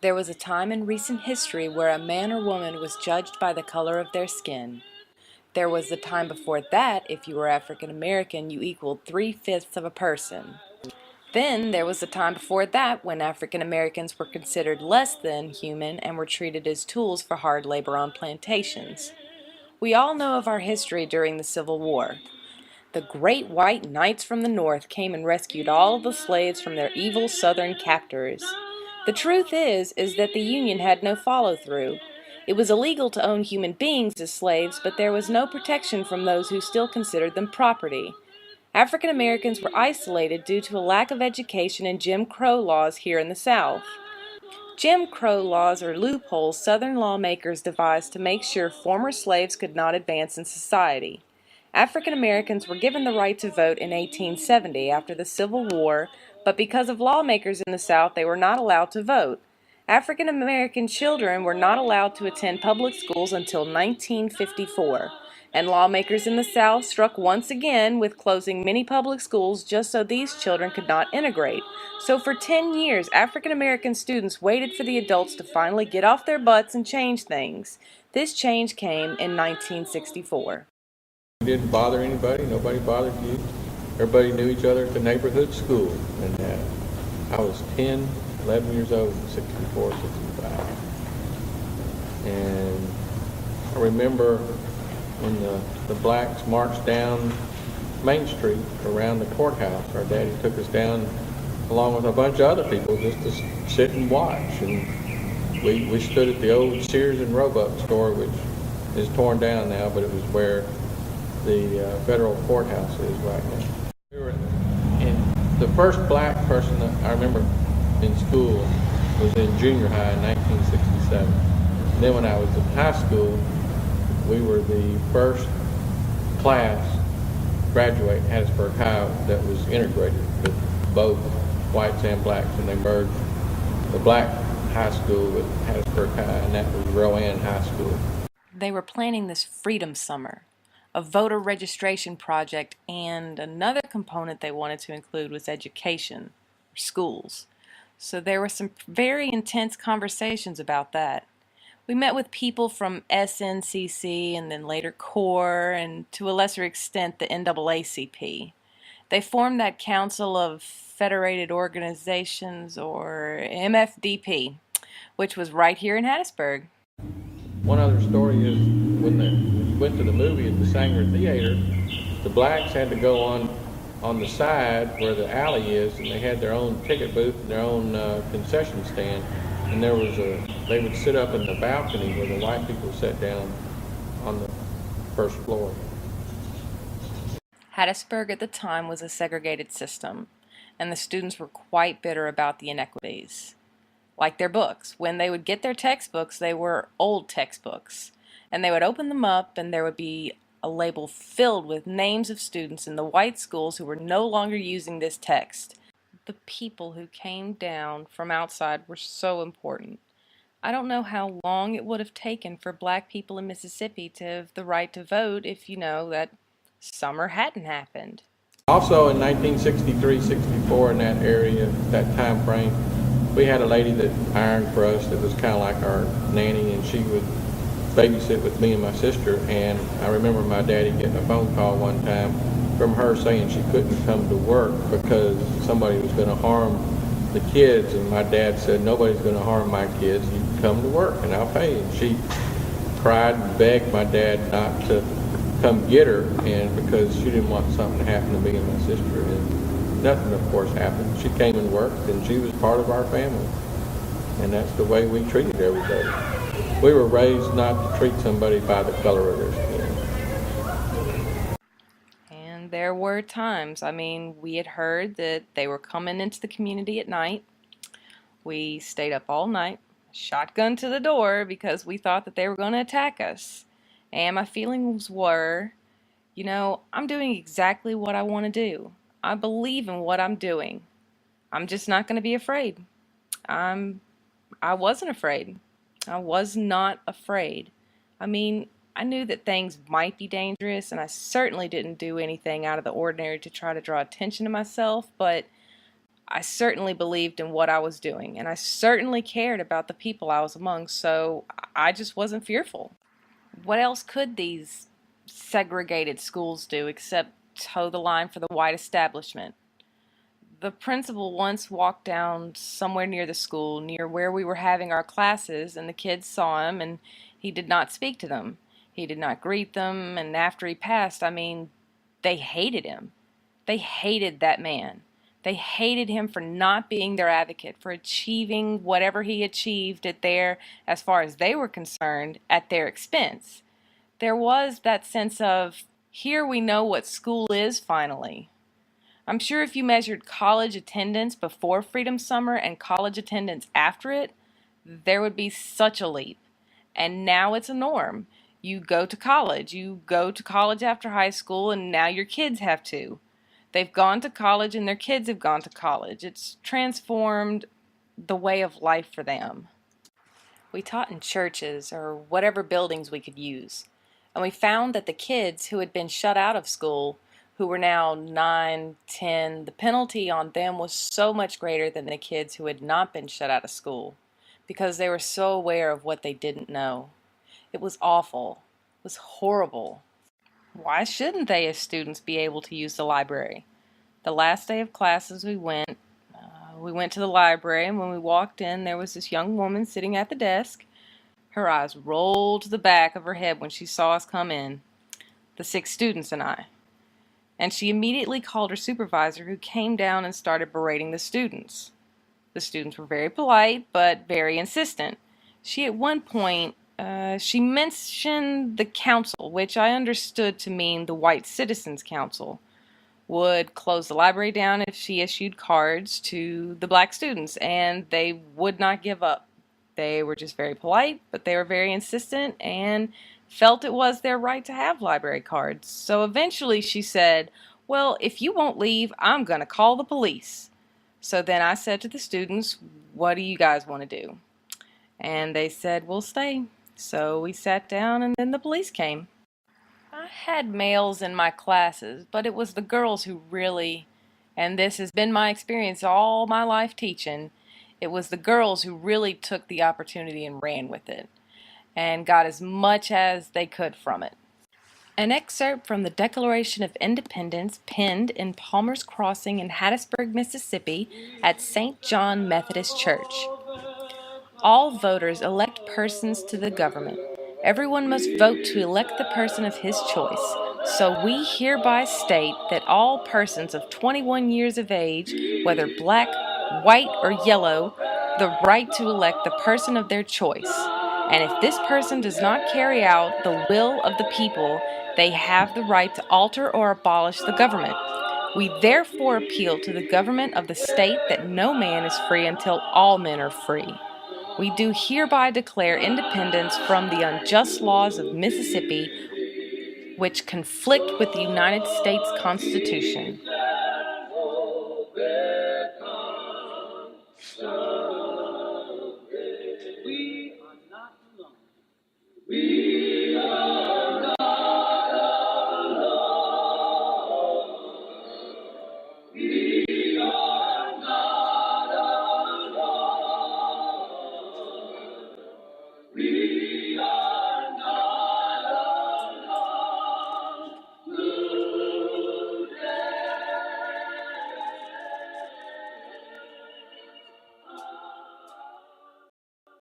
There was a time in recent history where a man or woman was judged by the color of their skin. There was the time before that, if you were African American, you equaled 3/5 of a person. Then there was the time before that when African Americans were considered less than human and were treated as tools for hard labor on plantations. We all know of our history during the Civil War. The great white knights from the North came and rescued all of the slaves from their evil Southern captors. The truth is that the Union had no follow-through. It was illegal to own human beings as slaves, but there was no protection from those who still considered them property. African Americans were isolated due to a lack of education and Jim Crow laws here in the South. Jim Crow laws are loopholes Southern lawmakers devised to make sure former slaves could not advance in society. African Americans were given the right to vote in 1870 after the Civil War, but because of lawmakers in the South, they were not allowed to vote. African American children were not allowed to attend public schools until 1954, and lawmakers in the South struck once again with closing many public schools just so these children could not integrate. So for 10 years, African American students waited for the adults to finally get off their butts and change things. This change came in 1964. You didn't bother anybody, nobody bothered you. Everybody knew each other at the neighborhood school. And I was 10, 11 years old in 64, 65. And I remember when the blacks marched down Main Street around the courthouse. Our daddy took us down along with a bunch of other people just to sit and watch. And we stood at the old Sears and Roebuck store, which is torn down now, but it was where the federal courthouse is right now. We were in, the first black person that I remember in school was in junior high in 1967. And then when I was in high school, we were the first class graduate in Hattiesburg High that was integrated with both whites and blacks, and they merged the black high school with Hattiesburg High, and that was Rowan High School. They were planning this Freedom Summer, a voter registration project, and another component they wanted to include was education, schools. So there were some very intense conversations about that. We met with people from SNCC and then later CORE and to a lesser extent the NAACP. They formed that Council of Federated Organizations, or MFDP, which was right here in Hattiesburg. One other story is when we went to the movie at the Sanger Theater, the blacks had to go on the side where the alley is, and they had their own ticket booth and their own concession stand. And they would sit up in the balcony where the white people sat down on the first floor. Hattiesburg at the time was a segregated system, and the students were quite bitter about the inequities. Like their books. When they would get their textbooks, they were old textbooks. And they would open them up and there would be a label filled with names of students in the white schools who were no longer using this text. The people who came down from outside were so important. I don't know how long it would have taken for black people in Mississippi to have the right to vote if that summer hadn't happened. Also in 1963, 64, in that area, that time frame, we had a lady that ironed for us that was kind of like our nanny, and she would babysit with me and my sister. And I remember my daddy getting a phone call one time from her saying she couldn't come to work because somebody was going to harm the kids. And my dad said, nobody's going to harm my kids. You can come to work and I'll pay. And she cried and begged my dad not to come get her, and because she didn't want something to happen to me and my sister. And nothing, of course, happened. She came and worked, and she was part of our family. And that's the way we treated everybody. We were raised not to treat somebody by the color of their skin. And there were times, we had heard that they were coming into the community at night. We stayed up all night, shotgun to the door, because we thought that they were going to attack us. And my feelings were, I'm doing exactly what I want to do. I believe in what I'm doing. I'm just not going to be afraid. I wasn't afraid. I was not afraid. I knew that things might be dangerous, and I certainly didn't do anything out of the ordinary to try to draw attention to myself, but I certainly believed in what I was doing, and I certainly cared about the people I was among, so I just wasn't fearful. What else could these segregated schools do except toe the line for the white establishment? The principal once walked down somewhere near the school, near where we were having our classes, and the kids saw him, and he did not speak to them. He did not greet them, and after he passed, they hated him. They hated that man. They hated him for not being their advocate, for achieving whatever he achieved at their, as far as they were concerned, at their expense. There was that sense of, here we know what school is finally. I'm sure if you measured college attendance before Freedom Summer and college attendance after it, there would be such a leap. And now it's a norm. You go to college after high school, and now your kids have to. They've gone to college and their kids have gone to college. It's transformed the way of life for them. We taught in churches or whatever buildings we could use, and we found that the kids who had been shut out of school, who were now 9, 10, the penalty on them was so much greater than the kids who had not been shut out of school, because they were so aware of what they didn't know. It was awful. It was horrible. Why shouldn't they as students be able to use the library? The last day of classes we went to the library, and when we walked in, there was this young woman sitting at the desk. Her eyes rolled to the back of her head when she saw us come in, the 6 students and I. And she immediately called her supervisor, who came down and started berating the students. The students were very polite, but very insistent. She at one point, she mentioned the council, which I understood to mean the White Citizens Council, would close the library down if she issued cards to the black students, and they would not give up. They were just very polite, but they were very insistent and felt it was their right to have library cards. So eventually she said, well, if you won't leave, I'm going to call the police. So then I said to the students, what do you guys want to do? And they said, we'll stay. So we sat down, and then the police came. I had males in my classes, but it was the girls who really, and this has been my experience all my life teaching, it was the girls who really took the opportunity and ran with it, and got as much as they could from it. An excerpt from the Declaration of Independence penned in Palmer's Crossing in Hattiesburg, Mississippi at St. John Methodist Church. All voters elect persons to the government. Everyone must vote to elect the person of his choice. So we hereby state that all persons of 21 years of age, whether black, white, or yellow, the right to elect the person of their choice. And if this person does not carry out the will of the people, they have the right to alter or abolish the government. We therefore appeal to the government of the state that no man is free until all men are free. We do hereby declare independence from the unjust laws of Mississippi, which conflict with the United States Constitution.